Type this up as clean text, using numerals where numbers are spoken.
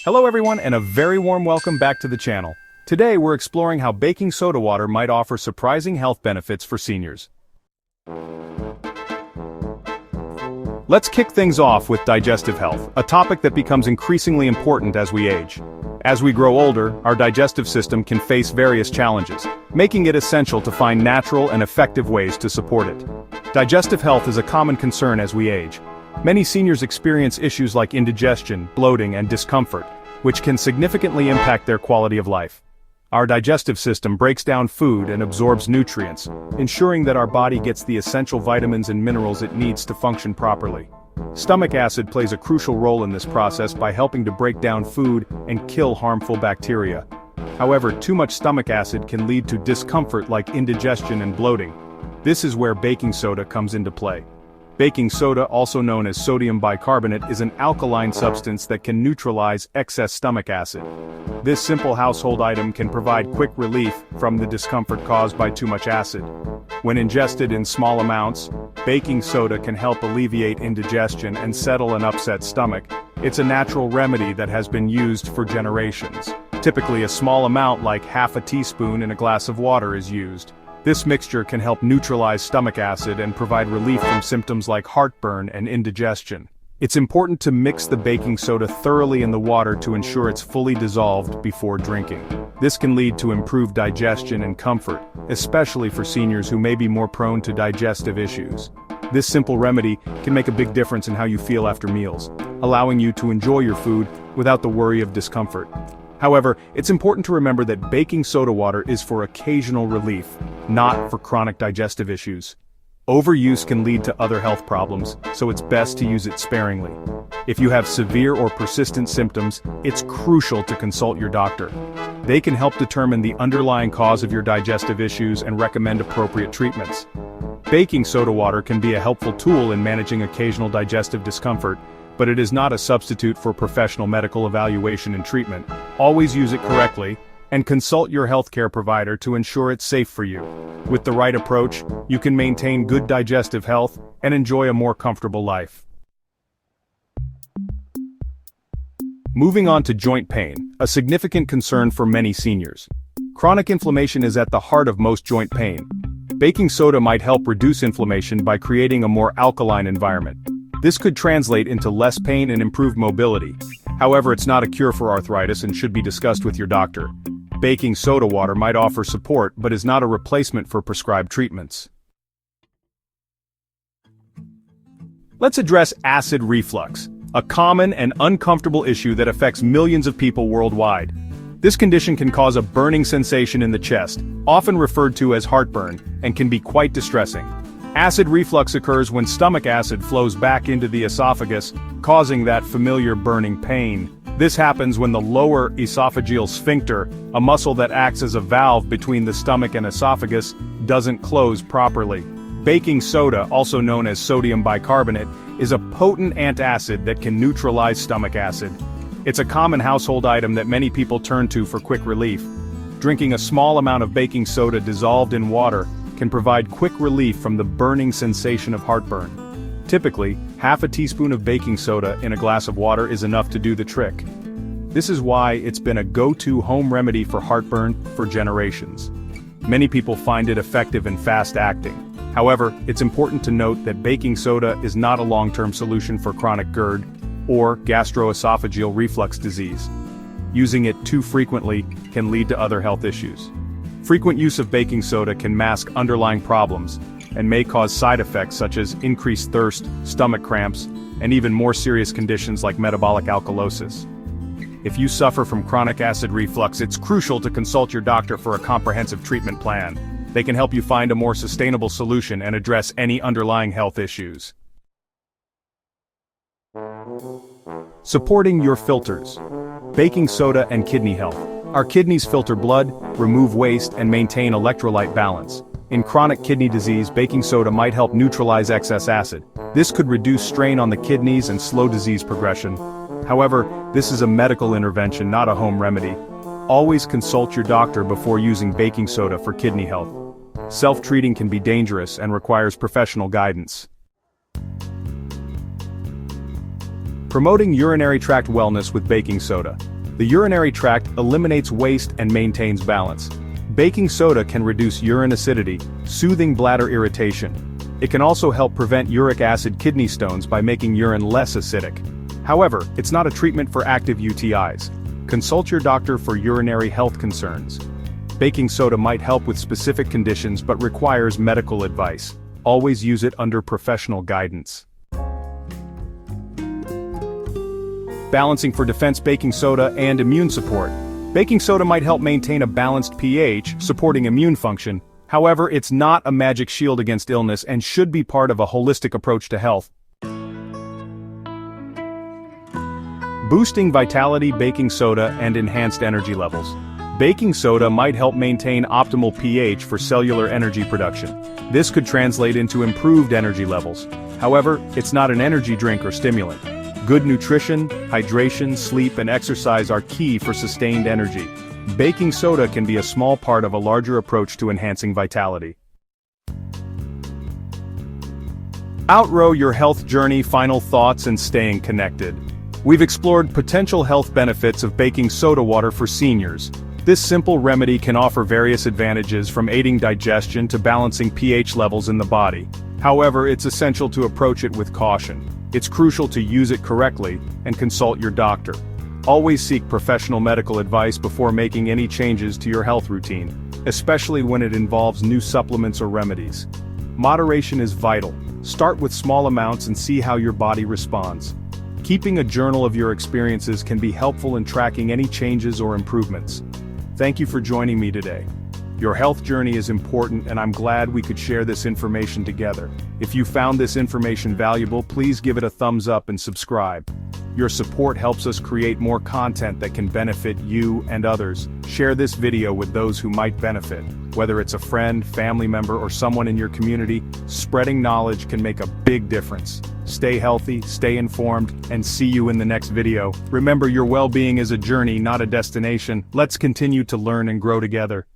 Hello everyone and a very warm welcome back to the channel. Today we're exploring how baking soda water might offer surprising health benefits for seniors. Let's kick things off with digestive health, a topic that becomes increasingly important as we age. As we grow older, our digestive system can face various challenges, making it essential to find natural and effective ways to support it. Digestive health is a common concern as we age. Many seniors experience issues like indigestion, bloating, and discomfort, which can significantly impact their quality of life. Our digestive system breaks down food and absorbs nutrients, ensuring that our body gets the essential vitamins and minerals it needs to function properly. Stomach acid plays a crucial role in this process by helping to break down food and kill harmful bacteria. However, too much stomach acid can lead to discomfort like indigestion and bloating. This is where baking soda comes into play. Baking soda, also known as sodium bicarbonate, is an alkaline substance that can neutralize excess stomach acid. This simple household item can provide quick relief from the discomfort caused by too much acid. When ingested in small amounts, baking soda can help alleviate indigestion and settle an upset stomach. It's a natural remedy that has been used for generations. Typically, a small amount like half a teaspoon in a glass of water is used. This mixture can help neutralize stomach acid and provide relief from symptoms like heartburn and indigestion. It's important to mix the baking soda thoroughly in the water to ensure it's fully dissolved before drinking. This can lead to improved digestion and comfort, especially for seniors who may be more prone to digestive issues. This simple remedy can make a big difference in how you feel after meals, allowing you to enjoy your food without the worry of discomfort. However, it's important to remember that baking soda water is for occasional relief, not for chronic digestive issues. Overuse can lead to other health problems, so it's best to use it sparingly. If you have severe or persistent symptoms, it's crucial to consult your doctor. They can help determine the underlying cause of your digestive issues and recommend appropriate treatments. Baking soda water can be a helpful tool in managing occasional digestive discomfort, but it is not a substitute for professional medical evaluation and treatment. Always use it correctly, and consult your healthcare provider to ensure it's safe for you. With the right approach, you can maintain good digestive health and enjoy a more comfortable life. Moving on to joint pain, a significant concern for many seniors. Chronic inflammation is at the heart of most joint pain. Baking soda might help reduce inflammation by creating a more alkaline environment. This could translate into less pain and improved mobility. However, it's not a cure for arthritis and should be discussed with your doctor. Baking soda water might offer support but is not a replacement for prescribed treatments. Let's address acid reflux, a common and uncomfortable issue that affects millions of people worldwide. This condition can cause a burning sensation in the chest, often referred to as heartburn, and can be quite distressing. Acid reflux occurs when stomach acid flows back into the esophagus, causing that familiar burning pain. This happens when the lower esophageal sphincter, a muscle that acts as a valve between the stomach and esophagus, doesn't close properly. Baking soda, also known as sodium bicarbonate, is a potent antacid that can neutralize stomach acid. It's a common household item that many people turn to for quick relief. Drinking a small amount of baking soda dissolved in water can provide quick relief from the burning sensation of heartburn. Typically, half a teaspoon of baking soda in a glass of water is enough to do the trick. This is why it's been a go-to home remedy for heartburn for generations. Many people find it effective and fast-acting. However, it's important to note that baking soda is not a long-term solution for chronic GERD or gastroesophageal reflux disease. Using it too frequently can lead to other health issues. Frequent use of baking soda can mask underlying problems and may cause side effects such as increased thirst, stomach cramps, and even more serious conditions like metabolic alkalosis. If you suffer from chronic acid reflux, it's crucial to consult your doctor for a comprehensive treatment plan. They can help you find a more sustainable solution and address any underlying health issues. Supporting your filters. Baking soda and kidney health. Our kidneys filter blood, remove waste, and maintain electrolyte balance. In chronic kidney disease, baking soda might help neutralize excess acid. This could reduce strain on the kidneys and slow disease progression. However, this is a medical intervention, not a home remedy. Always consult your doctor before using baking soda for kidney health. Self-treating can be dangerous and requires professional guidance. Promoting urinary tract wellness with baking soda. The urinary tract eliminates waste and maintains balance. Baking soda can reduce urine acidity, soothing bladder irritation. It can also help prevent uric acid kidney stones by making urine less acidic. However, it's not a treatment for active UTIs. Consult your doctor for urinary health concerns. Baking soda might help with specific conditions but requires medical advice. Always use it under professional guidance. Balancing for defense: baking soda and immune support. Baking soda might help maintain a balanced pH, supporting immune function. However, it's not a magic shield against illness and should be part of a holistic approach to health. Boosting vitality: baking soda and enhanced energy levels. Baking soda might help maintain optimal pH for cellular energy production. This could translate into improved energy levels. However, it's not an energy drink or stimulant. Good nutrition, hydration, sleep, and exercise are key for sustained energy. Baking soda can be a small part of a larger approach to enhancing vitality. Outgrow your health journey: final thoughts and staying connected. We've explored potential health benefits of baking soda water for seniors. This simple remedy can offer various advantages, from aiding digestion to balancing pH levels in the body. However, it's essential to approach it with caution. It's crucial to use it correctly and consult your doctor. Always seek professional medical advice before making any changes to your health routine, especially when it involves new supplements or remedies. Moderation is vital. Start with small amounts and see how your body responds. Keeping a journal of your experiences can be helpful in tracking any changes or improvements. Thank you for joining me today. Your health journey is important, and I'm glad we could share this information together. If you found this information valuable, please give it a thumbs up and subscribe. Your support helps us create more content that can benefit you and others. Share this video with those who might benefit. Whether it's a friend, family member, or someone in your community, spreading knowledge can make a big difference. Stay healthy, stay informed, and see you in the next video. Remember, your well-being is a journey, not a destination. Let's continue to learn and grow together.